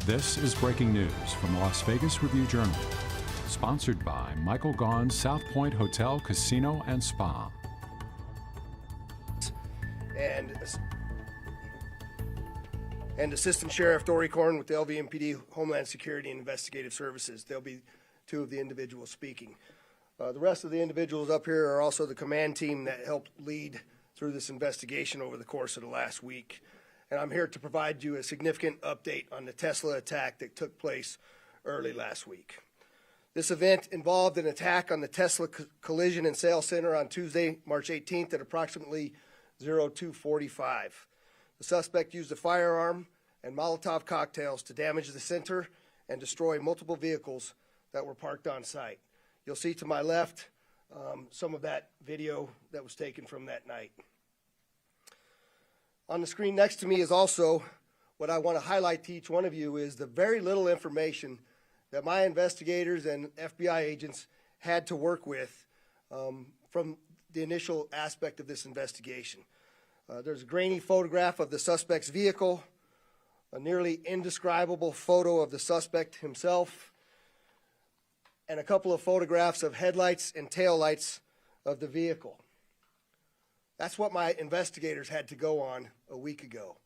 This is breaking news from the Las Vegas Review-Journal, sponsored by Michael Gaughan's South Point Hotel, Casino, and Spa. And Assistant Sheriff Dory Corn with the LVMPD Homeland Security and Investigative Services. They'll be two of the individuals speaking. The rest of the individuals up here are also the command team that helped lead through this investigation over the course of the last week. And I'm here to provide you a significant update on the Tesla attack that took place early last week. This event involved an attack on the Tesla Collision and Sales Center on Tuesday, March 18th at approximately 02:45. The suspect used a firearm and Molotov cocktails to damage the center and destroy multiple vehicles that were parked on site. You'll see to my left some of that video that was taken from that night. On the screen next to me is also what I want to highlight to each one of you is the very little information that my investigators and FBI agents had to work with from the initial aspect of this investigation. There's a grainy photograph of the suspect's vehicle, a nearly indescribable photo of the suspect himself, and a couple of photographs of headlights and taillights of the vehicle. That's what my investigators had to go on a week ago.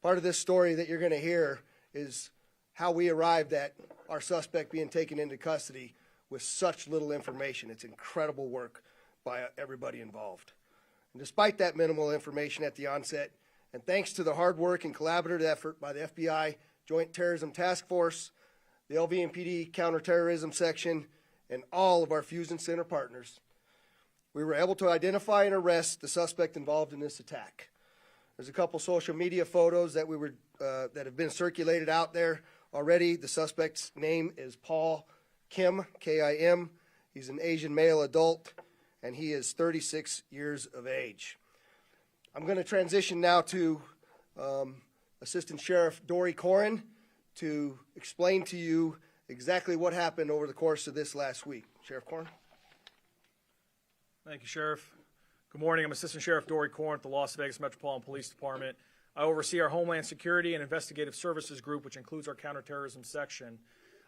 Part of this story that you're going to hear is how we arrived at our suspect being taken into custody with such little information. It's incredible work by everybody involved. And despite that minimal information at the onset, and thanks to the hard work and collaborative effort by the FBI Joint Terrorism Task Force, the LVMPD Counterterrorism Section, and all of our Fusion Center partners, we were able to identify and arrest the suspect involved in this attack. There's a couple social media photos that that have been circulated out there already. The suspect's name is Paul Kim, K-I-M. He's an Asian male adult, and he is 36 years of age. I'm going to transition now to Assistant Sheriff Dory Corn to explain to you exactly what happened over the course of this last week. Sheriff Corn. Thank you, Sheriff. Good morning. I'm Assistant Sheriff Dory Corn at the Las Vegas Metropolitan Police Department. I oversee our Homeland Security and Investigative Services group, which includes our counterterrorism section.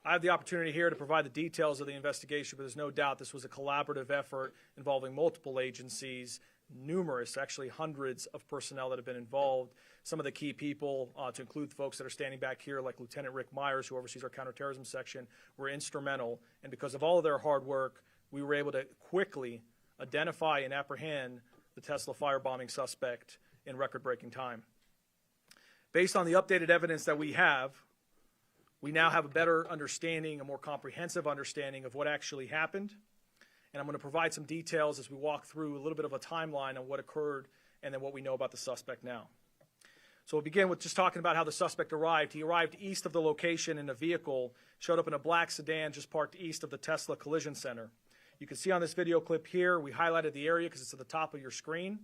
I have the opportunity here to provide the details of the investigation, but there's no doubt this was a collaborative effort involving multiple agencies, numerous, actually hundreds of personnel that have been involved. Some of the key people, to include folks that are standing back here, like Lieutenant Rick Myers, who oversees our counterterrorism section, were instrumental. And because of all of their hard work, we were able to quickly identify and apprehend the Tesla firebombing suspect in record-breaking time. Based on the updated evidence that we now have a better understanding, a more comprehensive understanding of what actually happened. And I'm going to provide some details as we walk through a little bit of a timeline on what occurred and then what we know about the suspect now. So we'll begin with just talking about how the suspect arrived. He arrived east of the location in a vehicle, showed up in a black sedan just parked east of the Tesla Collision Center. You can see on this video clip here, we highlighted the area because it's at the top of your screen,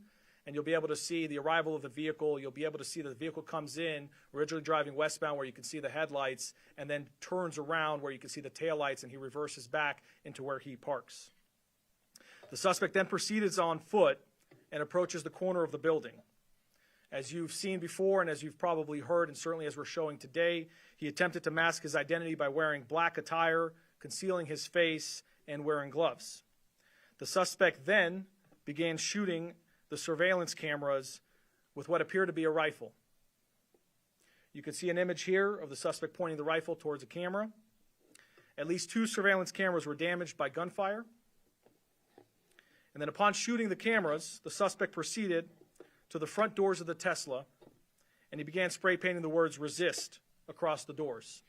and you'll be able to see the arrival of the vehicle. You'll be able to see that the vehicle comes in, originally driving westbound where you can see the headlights, and then turns around where you can see the taillights, and he reverses back into where he parks. The suspect then proceeds on foot and approaches the corner of the building. As you've seen before and as you've probably heard, and certainly as we're showing today, he attempted to mask his identity by wearing black attire, concealing his face, and wearing gloves. The suspect then began shooting the surveillance cameras with what appeared to be a rifle. You can see an image here of the suspect pointing the rifle towards a camera. At least 2 surveillance cameras were damaged by gunfire. And then upon shooting the cameras, the suspect proceeded to the front doors of the Tesla, and he began spray painting the words "resist" across the doors.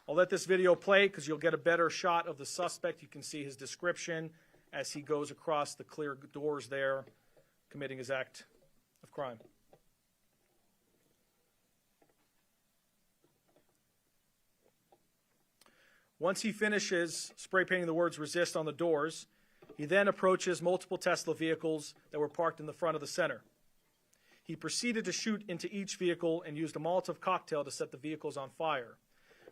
I'll let this video play because you'll get a better shot of the suspect. You can see his description as he goes across the clear doors there, committing his act of crime. Once he finishes spray painting the words "resist" on the doors, he then approaches multiple Tesla vehicles that were parked in the front of the center. He proceeded to shoot into each vehicle and used a Molotov cocktail to set the vehicles on fire.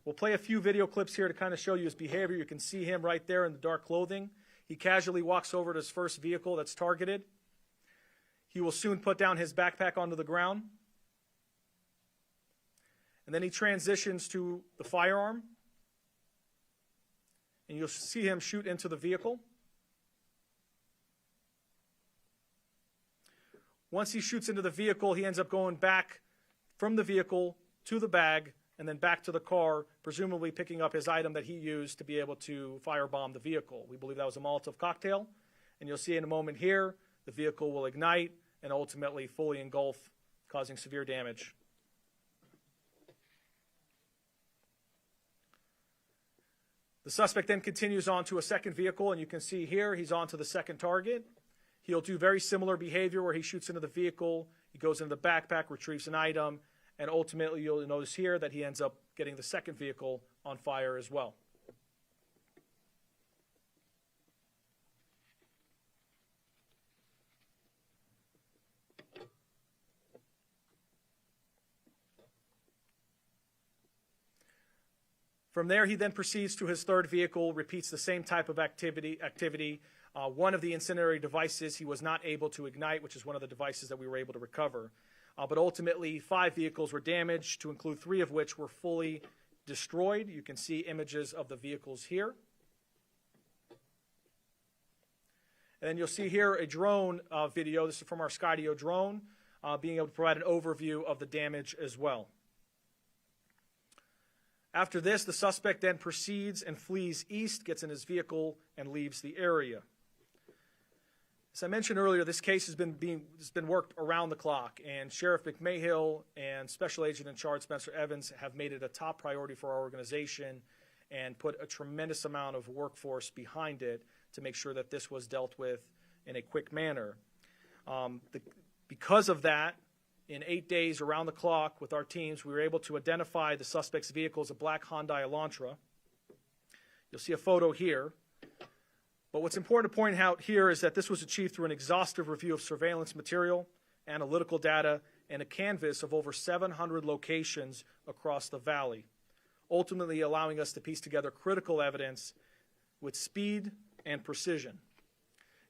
We'll play a few video clips here to kind of show you his behavior. You can see him right there in the dark clothing. He casually walks over to his first vehicle that's targeted. He will soon put down his backpack onto the ground. And then he transitions to the firearm, and you'll see him shoot into the vehicle. Once he shoots into the vehicle, he ends up going back from the vehicle to the bag and then back to the car, presumably picking up his item that he used to be able to firebomb the vehicle. We believe that was a Molotov cocktail, and you'll see in a moment here, the vehicle will ignite and ultimately fully engulf, causing severe damage. The suspect then continues on to a second vehicle, and you can see here he's on to the second target. He'll do very similar behavior where he shoots into the vehicle, he goes into the backpack, retrieves an item, and ultimately you'll notice here that he ends up getting the second vehicle on fire as well. From there, he then proceeds to his third vehicle, repeats the same type of activity. One of the incendiary devices he was not able to ignite, which is one of the devices that we were able to recover. But ultimately, 5 vehicles were damaged, to include 3 of which were fully destroyed. You can see images of the vehicles here. And then you'll see here a drone video. This is from our Skydio drone, being able to provide an overview of the damage as well. After this, the suspect then proceeds and flees east, gets in his vehicle, and leaves the area. As I mentioned earlier, this case has been worked around the clock, and Sheriff McMahill and Special Agent in Charge Spencer Evans have made it a top priority for our organization and put a tremendous amount of workforce behind it to make sure that this was dealt with in a quick manner. Because of that, in 8 days around the clock with our teams, we were able to identify the suspect's vehicle as a black Hyundai Elantra. You'll see a photo here. But what's important to point out here is that this was achieved through an exhaustive review of surveillance material, analytical data, and a canvas of over 700 locations across the valley, ultimately allowing us to piece together critical evidence with speed and precision.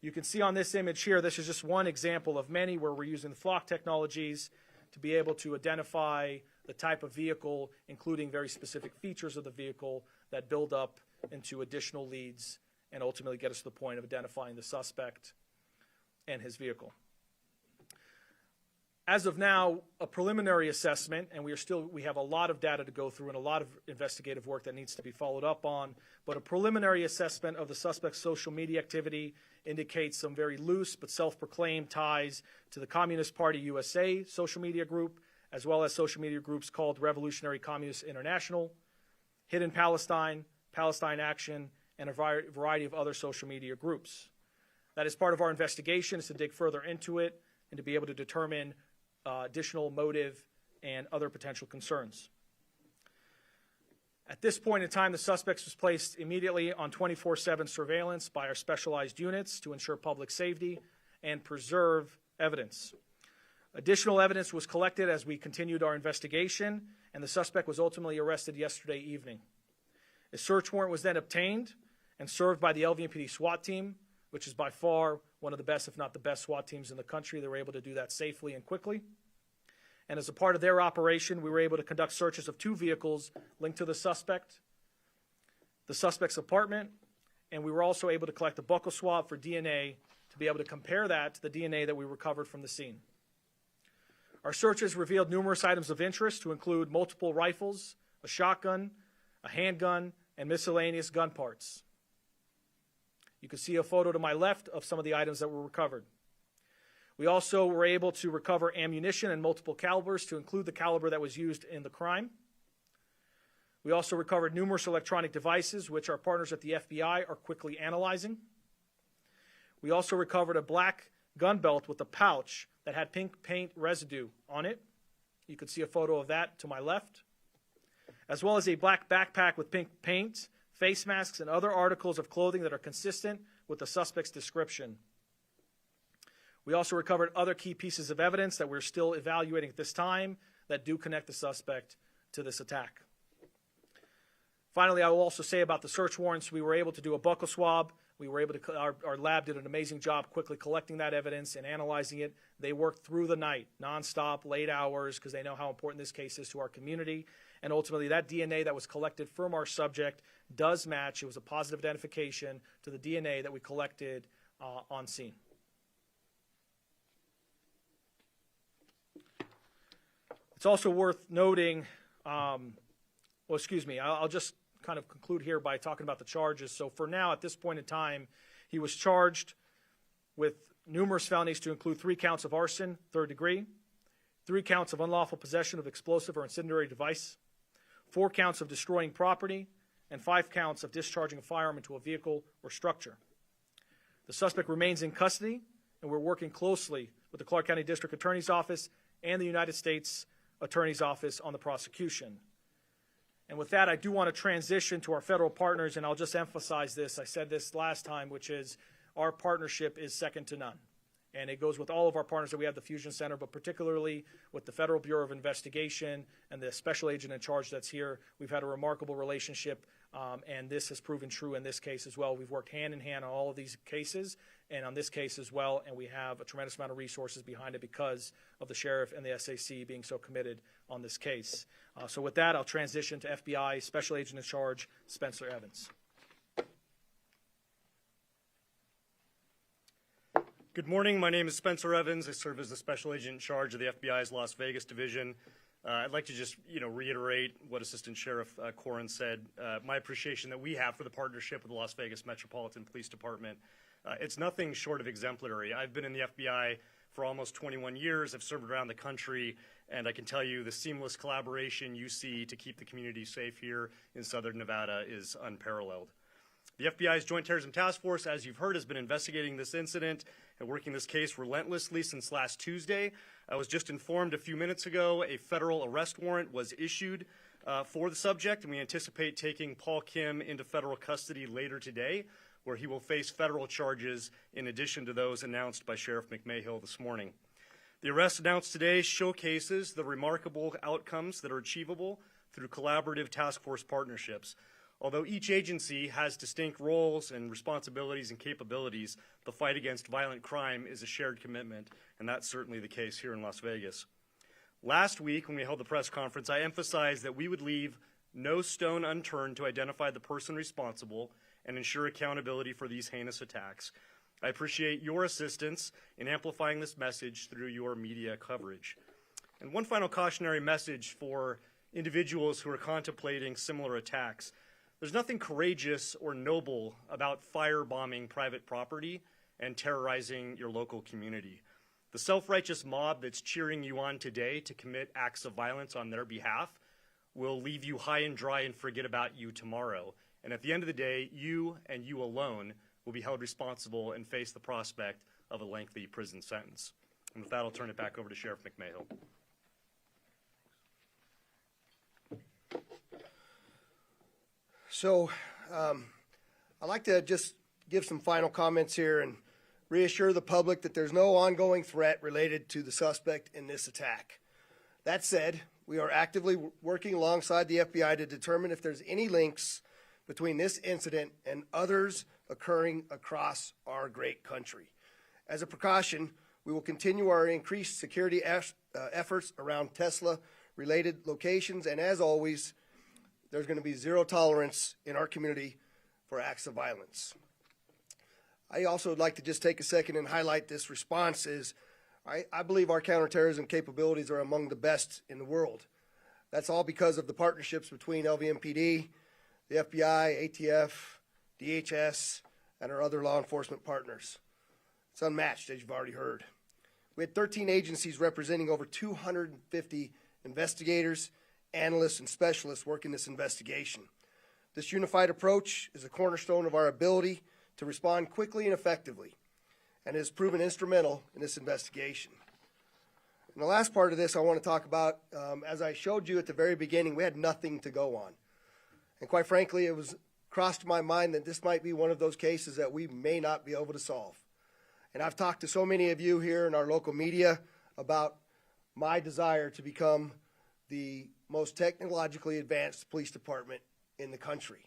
You can see on this image here, this is just one example of many where we're using the flock technologies to be able to identify the type of vehicle, including very specific features of the vehicle that build up into additional leads and ultimately get us to the point of identifying the suspect and his vehicle. As of now, a preliminary assessment, and we have a lot of data to go through and a lot of investigative work that needs to be followed up on, but a preliminary assessment of the suspect's social media activity indicates some very loose but self-proclaimed ties to the Communist Party USA social media group, as well as social media groups called Revolutionary Communist International, Hidden Palestine, Palestine Action, and a variety of other social media groups. That is part of our investigation, is to dig further into it and to be able to determine additional motive and other potential concerns. At this point in time, the suspect was placed immediately on 24/7 surveillance by our specialized units to ensure public safety and preserve evidence. Additional evidence was collected as we continued our investigation, and the suspect was ultimately arrested yesterday evening. A search warrant was then obtained and served by the LVMPD SWAT team, which is by far one of the best, if not the best, SWAT teams in the country. They were able to do that safely and quickly. And as a part of their operation, we were able to conduct searches of 2 vehicles linked to the suspect's apartment, and we were also able to collect a buccal swab for DNA to be able to compare that to the DNA that we recovered from the scene. Our searches revealed numerous items of interest to include multiple rifles, a shotgun, a handgun, and miscellaneous gun parts. You can see a photo to my left of some of the items that were recovered. We also were able to recover ammunition in multiple calibers to include the caliber that was used in the crime. We also recovered numerous electronic devices, which our partners at the FBI are quickly analyzing. We also recovered a black gun belt with a pouch that had pink paint residue on it. You can see a photo of that to my left, as well as a black backpack with pink paint, face masks, and other articles of clothing that are consistent with the suspect's description. We also recovered other key pieces of evidence that we're still evaluating at this time that do connect the suspect to this attack. Finally, I will also say about the search warrants, we were able to do a buccal swab. We were able to, our lab did an amazing job quickly collecting that evidence and analyzing it. They worked through the night, nonstop, late hours, because they know how important this case is to our community. and ultimately that DNA that was collected from our subject does match. It was a positive identification to the DNA that we collected on scene. It's also worth noting, I'll just kind of conclude here by talking about the charges. So for now, at this point in time, he was charged with numerous felonies to include 3 counts of arson, 3rd degree, 3 counts of unlawful possession of explosive or incendiary device, 4 counts of destroying property, and 5 counts of discharging a firearm into a vehicle or structure. The suspect remains in custody, and we're working closely with the Clark County District Attorney's Office and the United States Attorney's Office on the prosecution. And with that, I do want to transition to our federal partners, and I'll just emphasize this. I said this last time, which is our partnership is second to none. And it goes with all of our partners that we have, the Fusion Center, but particularly with the Federal Bureau of Investigation and the special agent in charge that's here. We've had a remarkable relationship, and this has proven true in this case as well. We've worked hand in hand on all of these cases and on this case as well, and we have a tremendous amount of resources behind it because of the sheriff and the SAC being so committed on this case. So with that, I'll transition to FBI Special Agent in Charge, Spencer Evans. Good morning. My name is Spencer Evans. I serve as the Special Agent in Charge of the FBI's Las Vegas Division. I'd like to just, reiterate what Assistant Sheriff Corin said. My appreciation that we have for the partnership with the Las Vegas Metropolitan Police Department. It's nothing short of exemplary. I've been in the FBI for almost 21 years. I've served around the country, and I can tell you the seamless collaboration you see to keep the community safe here in Southern Nevada is unparalleled. The FBI's Joint Terrorism Task Force, as you've heard, has been investigating this incident and working this case relentlessly since last Tuesday. I was just informed a few minutes ago a federal arrest warrant was issued for the subject, and we anticipate taking Paul Kim into federal custody later today, where he will face federal charges in addition to those announced by Sheriff McMahill this morning. The arrest announced today showcases the remarkable outcomes that are achievable through collaborative task force partnerships. Although each agency has distinct roles and responsibilities and capabilities, the fight against violent crime is a shared commitment, and that's certainly the case here in Las Vegas. Last week, when we held the press conference, I emphasized that we would leave no stone unturned to identify the person responsible and ensure accountability for these heinous attacks. I appreciate your assistance in amplifying this message through your media coverage. And one final cautionary message for individuals who are contemplating similar attacks. There's nothing courageous or noble about firebombing private property and terrorizing your local community. The self-righteous mob that's cheering you on today to commit acts of violence on their behalf will leave you high and dry and forget about you tomorrow. And at the end of the day, you and you alone will be held responsible and face the prospect of a lengthy prison sentence. And with that, I'll turn it back over to Sheriff McMahill. So I'd like to just give some final comments here and reassure the public that there's no ongoing threat related to the suspect in this attack. That said, we are actively working alongside the FBI to determine if there's any links between this incident and others occurring across our great country. As a precaution, we will continue our increased security efforts around Tesla-related locations, and as always, there's going to be zero tolerance in our community for acts of violence. I also would like to just take a second and highlight this response is I believe our counterterrorism capabilities are among the best in the world. That's all because of the partnerships between LVMPD, the FBI, ATF, DHS, and our other law enforcement partners. It's unmatched, as you've already heard. We had 13 agencies representing over 250 investigators, analysts, and specialists working this investigation. This unified approach is a cornerstone of our ability to respond quickly and effectively, and has proven instrumental in this investigation. And the last part of this I want to talk about, as I showed you at the very beginning, we had nothing to go on. And quite frankly, it was crossed my mind that this might be one of those cases that we may not be able to solve. And I've talked to so many of you here in our local media about my desire to become the most technologically advanced police department in the country.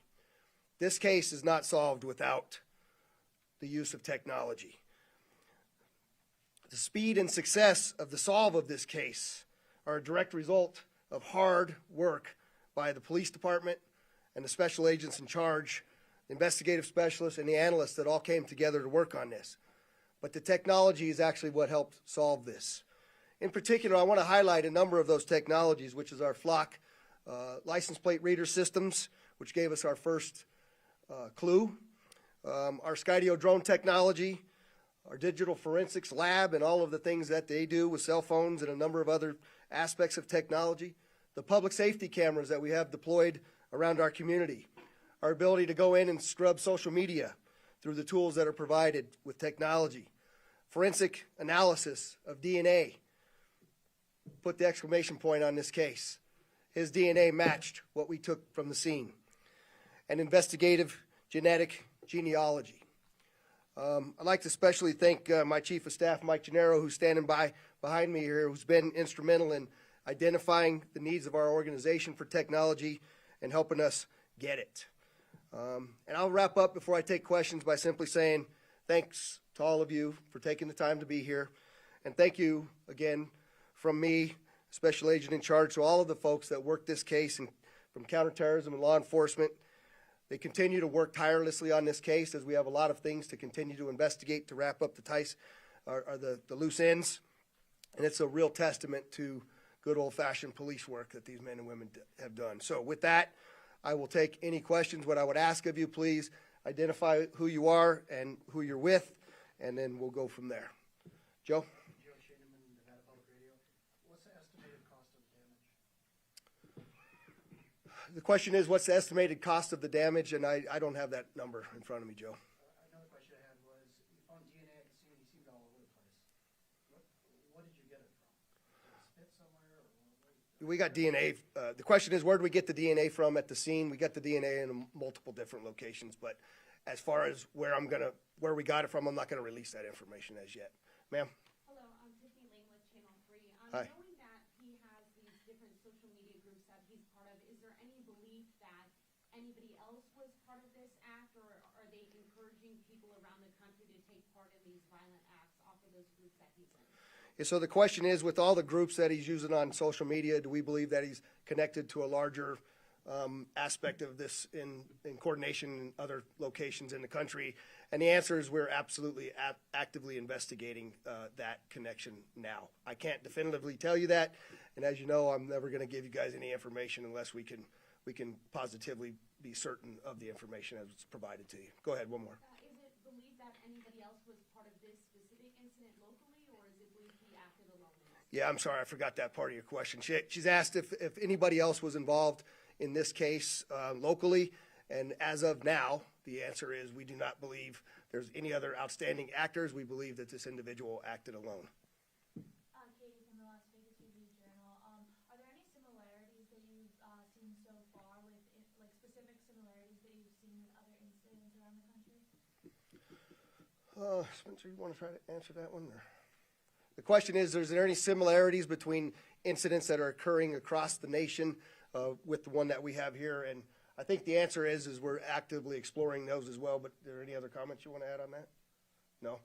This case is not solved without the use of technology. The speed and success of the solve of this case are a direct result of hard work by the police department and the special agents in charge, the investigative specialists, and the analysts that all came together to work on this. But the technology is actually what helped solve this. In particular, I want to highlight a number of those technologies, which is our Flock license plate reader systems, which gave us our first clue, our Skydio drone technology, our digital forensics lab and all of the things that they do with cell phones and a number of other aspects of technology, the public safety cameras that we have deployed around our community, our ability to go in and scrub social media through the tools that are provided with technology, forensic analysis of DNA. Put the exclamation point on this case. His DNA matched what we took from the scene. And investigative genetic genealogy. I'd like to especially thank my Chief of Staff, Mike Gennaro, who's standing behind me here, who's been instrumental in identifying the needs of our organization for technology and helping us get it. And I'll wrap up before I take questions by simply saying thanks to all of you for taking the time to be here. And thank you again from me, Special Agent in Charge, to all of the folks that worked this case and from counterterrorism and law enforcement. They continue to work tirelessly on this case as we have a lot of things to continue to investigate to wrap up the loose ends. And it's a real testament to good old-fashioned police work that these men and women have done. So with that, I will take any questions. What I would ask of you, please identify who you are and who you're with, and then we'll go from there. Joe? The question is, what's the estimated cost of the damage? And I don't have that number in front of me, Joe. Another question I had was, you found DNA at the scene, you seemed all over the place. What did you get it from? Did it spit somewhere? Or we got DNA. The question is, where did we get the DNA from at the scene? We got the DNA in multiple different locations, but as far as where we got it from, I'm not going to release that information as yet. Ma'am? Hello, I'm Tiffany Lane with Channel 3. Hi. Knowing that he has these different social media groups that he's part of, is there any belief that anybody else was part of this act, or are they encouraging people around the country to take part in these violent acts off of those groups that he's in? Yeah, so the question is, with all the groups that he's using on social media, do we believe that he's connected to a larger aspect of this in coordination in other locations in the country? And the answer is we're absolutely actively investigating that connection now. I can't definitively tell you that, and as you know, I'm never going to give you guys any information unless we can positively be certain of the information as it's provided to you. Go ahead, one more. Is it believed that anybody else was part of this specific incident locally, or is it believed he acted alone? Yeah, I'm sorry, I forgot that part of your question. She's asked if anybody else was involved in this case locally, and as of now, the answer is we do not believe there's any other outstanding actors. We believe that this individual acted alone. Katie from the Las Vegas Review-Journal. Are there any similarities that you've seen so far with, like specific similarities that you've seen in other incidents around the country? Spencer, you want to try to answer that one? Or? The question is there any similarities between incidents that are occurring across the nation with the one that we have here? And I think the answer is we're actively exploring those as well, but are there any other comments you want to add on that? No?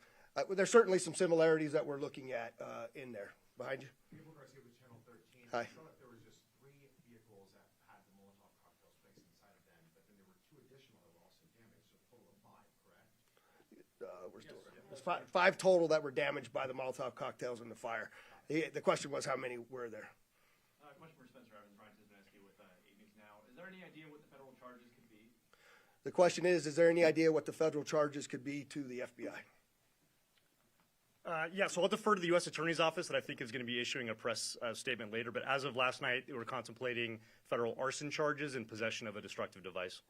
There's certainly some similarities that we're looking at in there. Behind you. Gabriel Garcia with Channel 13. Hi. I saw that there was just 3 vehicles that had the Molotov cocktails placed inside of them, but then there were 2 additional that were also damaged, so a total of 5, correct? There's 5 total that were damaged by the Molotov cocktails in the fire. The question was how many were there? Question for Spencer Evans, Ryan Tismansky with 8 News Now. Is there any idea what the federal charges could be? The question is there any idea what the federal charges could be to the FBI? Yeah, so I'll defer to the U.S. Attorney's Office that I think is going to be issuing a press statement later. But as of last night, they were contemplating federal arson charges in possession of a destructive device.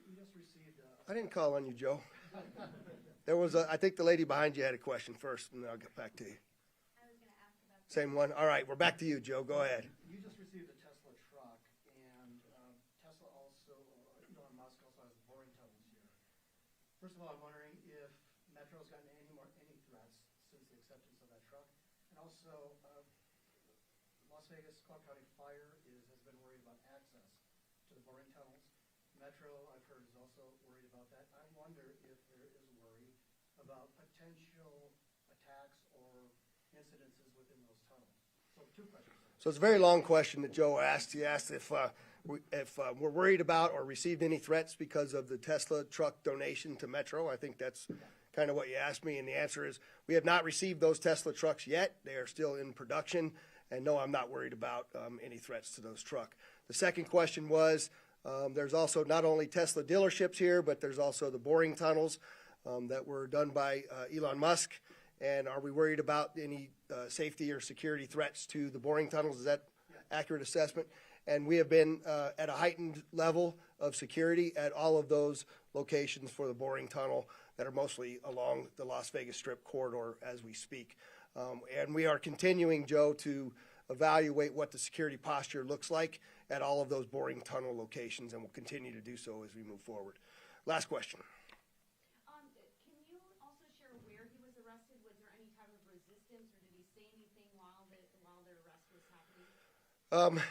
you just received I didn't call on you, Joe. There was I think the lady behind you had a question first, and then I'll get back to you. I was going to ask about Same one? All right, we're back to you, Joe. Go ahead. You just received a Tesla truck, and Tesla also, Elon Musk also has boring tunnels here. First of all, I'm wondering if Metro's gotten any threats since the acceptance of that truck, and also Las Vegas Clark County Fire has been worried about access to the boring tunnels. Metro, I've heard, is also worried about that. I wonder if there is worry about potential attacks or incidences within those tunnels. So it's a very long question that Joe asked. He asked if we're worried about or received any threats because of the Tesla truck donation to Metro. I think that's kind of what you asked me, and the answer is we have not received those Tesla trucks yet. They are still in production, and no, I'm not worried about any threats to those trucks. The second question was there's also not only Tesla dealerships here, but there's also the boring tunnels that were done by Elon Musk. And are we worried about any safety or security threats to the boring tunnels? Is that accurate assessment? And we have been at a heightened level of security at all of those locations for the boring tunnel that are mostly along the Las Vegas Strip corridor as we speak. And we are continuing, Joe, to evaluate what the security posture looks like at all of those boring tunnel locations, and we'll continue to do so as we move forward. Last question. Can you also share where he was arrested? Was there any type of resistance, or did he say anything while the arrest was happening?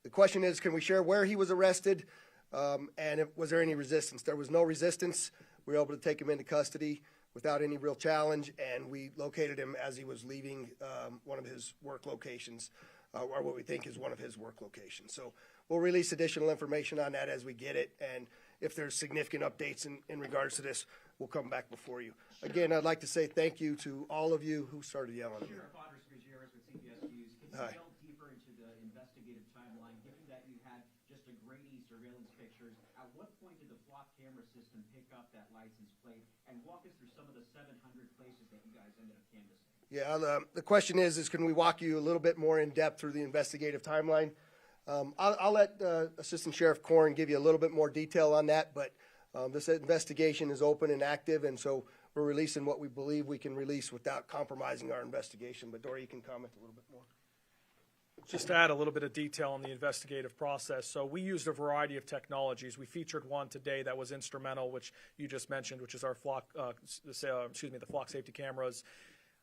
The question is, can we share where he was arrested, and was there any resistance? There was no resistance. We were able to take him into custody without any real challenge, and we located him as he was leaving one of his work locations, or what we think is one of his work locations. So we'll release additional information on that as we get it, and if there's significant updates in regards to this, we'll come back before you. Again, I'd like to say thank you to all of you who started yelling at me. Sheriff Audrey Gutierrez with CBS News. Can you delve deeper into the investigative timeline, given that you had just a grainy surveillance pictures? At what point did the flock camera system pick up that license plate? And walk us through some of the 700 places that you guys ended up canvassing. Yeah, the question is can we walk you a little bit more in depth through the investigative timeline? I'll let Assistant Sheriff Korn give you a little bit more detail on that, but this investigation is open and active, and so we're releasing what we believe we can release without compromising our investigation. But Dory, you can comment a little bit more. Just to add a little bit of detail on the investigative process. So we used a variety of technologies. We featured one today that was instrumental, which you just mentioned, which is our the flock safety cameras.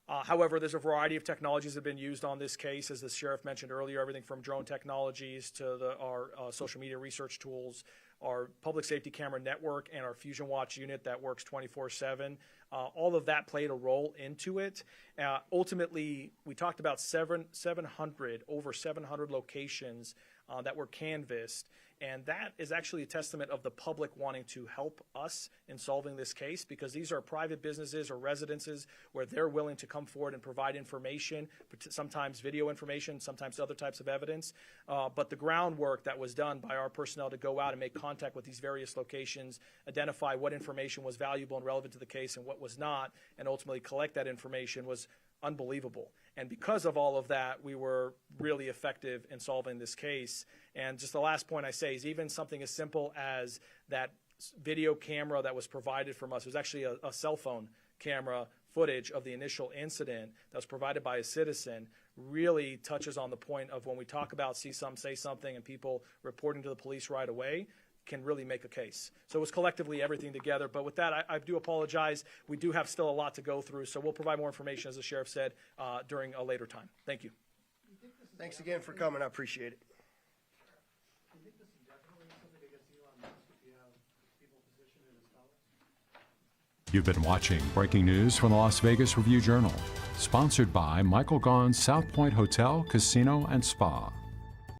However, there's a variety of technologies that have been used on this case, as the sheriff mentioned earlier, everything from drone technologies to our social media research tools, our public safety camera network, and our Fusion Watch unit that works 24/7. All of that played a role into it. Ultimately, we talked about over 700 locations that were canvassed. And that is actually a testament of the public wanting to help us in solving this case, because these are private businesses or residences where they're willing to come forward and provide information, sometimes video information, sometimes other types of evidence. But the groundwork that was done by our personnel to go out and make contact with these various locations, identify what information was valuable and relevant to the case and what was not, and ultimately collect that information was unbelievable. And because of all of that, we were really effective in solving this case. And just the last point I say is even something as simple as that video camera that was provided from us, it was actually a cell phone camera footage of the initial incident that was provided by a citizen, really touches on the point of when we talk about see some, say something, and people reporting to the police right away, can really make a case. So it was collectively everything together. But with that, I do apologize. We do have still a lot to go through, so we'll provide more information, as the sheriff said, during a later time. Thank you. Thanks again for coming. I appreciate it. Do you think this is definitely something against Elon Musk if you have people positioned in his followers? You've been watching Breaking News from the Las Vegas Review-Journal, sponsored by Michael Gaughan's South Point Hotel, Casino, and Spa.